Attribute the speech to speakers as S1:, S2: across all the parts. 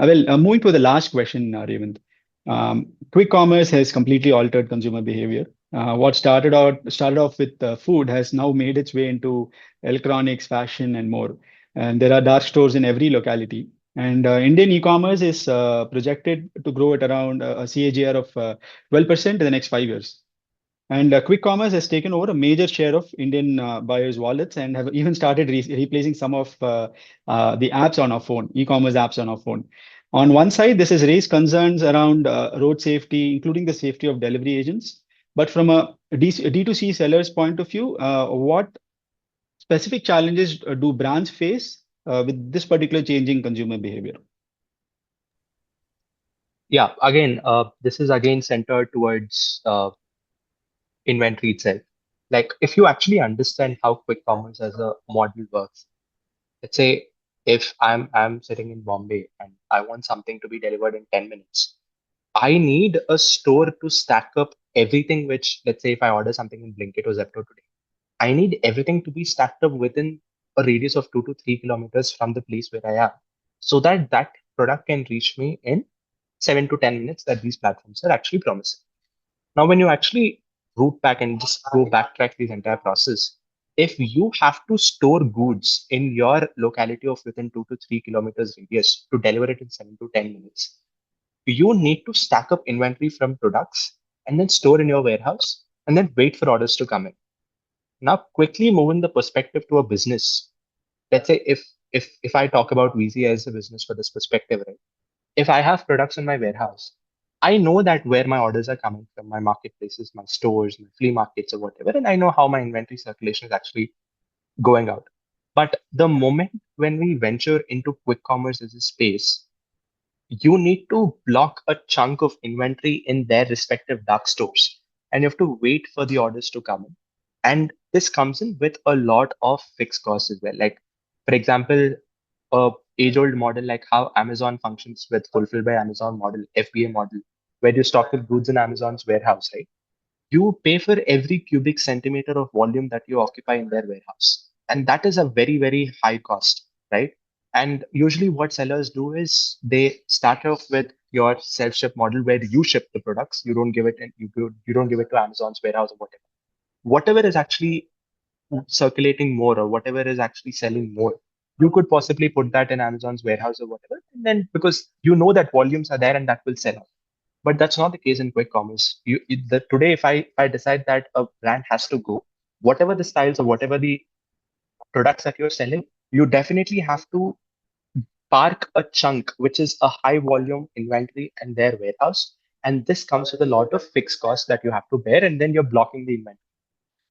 S1: Moving to the last question, Revanth. Quick commerce has completely altered consumer behavior. What started off with food has now made its way into electronics, fashion, and more. And there are dark stores in every locality. And Indian e-commerce is projected to grow at around a CAGR of 12% in the next 5 years. And quick commerce has taken over a major share of Indian buyers' wallets and have even started replacing some of the apps on our phone, e-commerce apps on our phone. On one side, this has raised concerns around road safety, including the safety of delivery agents. But from a D2C seller's point of view, what specific challenges do brands face with this particular changing consumer behavior?
S2: Yeah, again, this is again centered towards inventory itself. Like if you actually understand how quick commerce as a model works, let's say if I'm sitting in Bombay and I want something to be delivered in 10 minutes, I need a store to stack up everything which, let's say if I order something in Blinkit or Zepto today, I need everything to be stacked up within a radius of 2 to 3 kilometers from the place where I am, so that that product can reach me in 7 to 10 minutes that these platforms are actually promising. Now, when you actually root back and just go backtrack this entire process, if you have to store goods in your locality of within 2 to 3 kilometers radius to deliver it in 7 to 10 minutes, you need to stack up inventory from products and then store in your warehouse and then wait for orders to come in. Now, quickly moving the perspective to a business. Let's say if I talk about Weezy as a business for this perspective, right? If I have products in my warehouse, I know that where my orders are coming from, my marketplaces, my stores, my flea markets, or whatever, and I know how my inventory circulation is actually going out. But the moment when we venture into quick commerce as a space, you need to block a chunk of inventory in their respective dark stores, and you have to wait for the orders to come in. And this comes in with a lot of fixed costs as well. Like, for example, a age old model like how Amazon functions with fulfilled by Amazon model, FBA model, where you stock the goods in Amazon's warehouse, right? You pay for every cubic centimeter of volume that you occupy in their warehouse. And that is a very, very high cost, right? And usually what sellers do is they start off with your self-ship model where you ship the products. You don't give it and you don't give it to Amazon's warehouse or whatever. Whatever is actually circulating more or whatever is actually selling more, you could possibly put that in Amazon's warehouse or whatever. And then because you know that volumes are there and that will sell out. But that's not the case in quick commerce. Today, if I decide that a brand has to go, whatever the styles or whatever the products that you're selling, you definitely have to park a chunk, which is a high volume inventory in their warehouse. And this comes with a lot of fixed costs that you have to bear, and then you're blocking the inventory.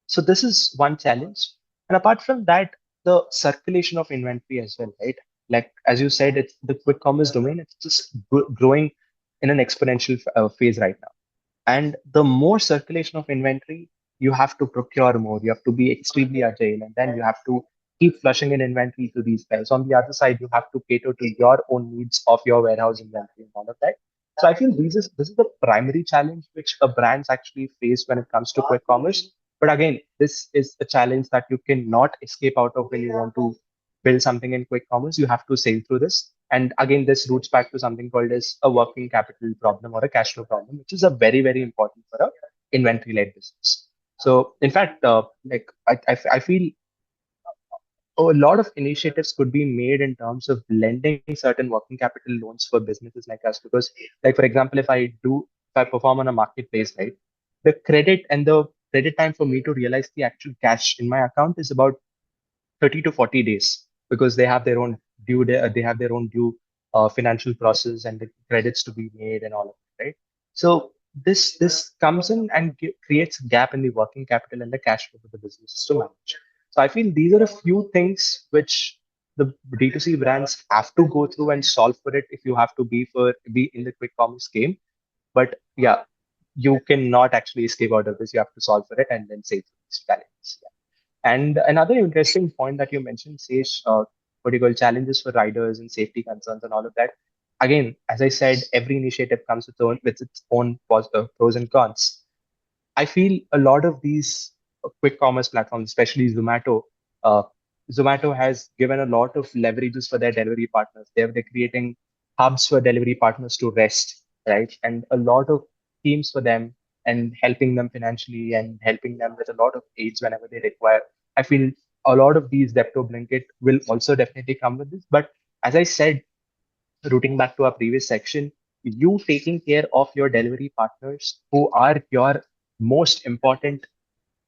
S2: So this is one challenge. And apart from that, the circulation of inventory as well, right? Like as you said, it's the quick commerce domain. It's just growing in an exponential phase right now. And the more circulation of inventory, you have to procure more. You have to be extremely agile, and then you have to keep flushing in inventory to these guys. On the other side, you have to cater to your own needs of your warehouse inventory and all of that. So I feel this is the primary challenge which a brands actually face when it comes to quick commerce. But again, this is a challenge that you cannot escape out of when you want to build something in quick commerce. You have to sail through this. And again, this roots back to something called as a working capital problem or a cash flow problem, which is a very, very important for a inventory-led business. So in fact, I feel a lot of initiatives could be made in terms of lending certain working capital loans for businesses like us. Because, like for example, if I perform on a marketplace, right, the credit and the credit time for me to realize the actual cash in my account is about 30 to 40 days because they have their own due financial process and the credits to be made and all of that, right? So this comes in and creates a gap in the working capital and the cash flow for the businesses to manage. So I feel these are a few things which the D2C brands have to go through and solve for it if you have to be in the quick commerce game. But yeah, you cannot actually escape out of this. You have to solve for it and then save these challenges. And another interesting point that you mentioned, Sesh, what do you call challenges for riders and safety concerns and all of that. Again, as I said, every initiative comes with its own pros and cons. I feel a lot of these quick commerce platforms, especially Zomato, uh, Zomato has given a lot of leverages for their delivery partners. They're creating hubs for delivery partners to rest, right? And a lot of teams for them and helping them financially and helping them with a lot of aids whenever they require. I feel a lot of these Depto Blinkit will also definitely come with this. But as I said, rooting back to our previous section, you taking care of your delivery partners who are your most important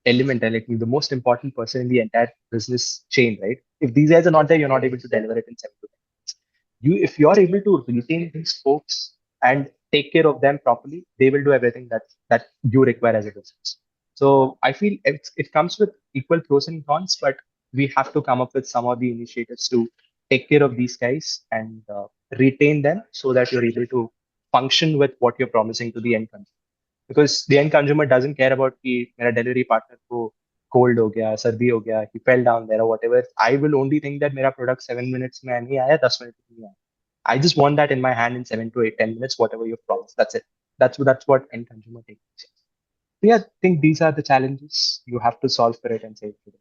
S2: element, like the most important person in the entire business chain, right? If these guys are not there, you're not able to deliver it in 7 to 10 minutes. If you're able to retain these folks and take care of them properly, they will do everything that you require as a business. So I feel it comes with equal pros and cons, but we have to come up with some of the initiatives to take care of these guys and retain them so that you're able to function with what you're promising to the end consumer. Because the end consumer doesn't care about कि मेरा delivery partner को cold हो गया, सर्दी हो गया, he fell down there or whatever. I will only think that मेरा product 7 minutes में नहीं आया, 10 minutes में नहीं आया. I just want that in my hand in 7 to 10 minutes, whatever you promised. That's it. That's what end consumer takes. So yeah, I think these are the challenges you have to solve for it and save for it.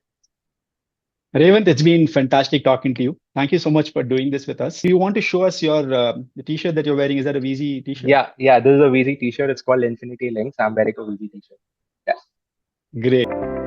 S1: Revanth, it's been fantastic talking to you. Thank you so much for doing this with us. Do you want to show us your the t-shirt that you're wearing? Is that a Weezy t-shirt?
S2: Yeah. This is a Weezy t-shirt. It's called Infinity Links. I'm wearing a Weezy t-shirt. Yeah.
S1: Great.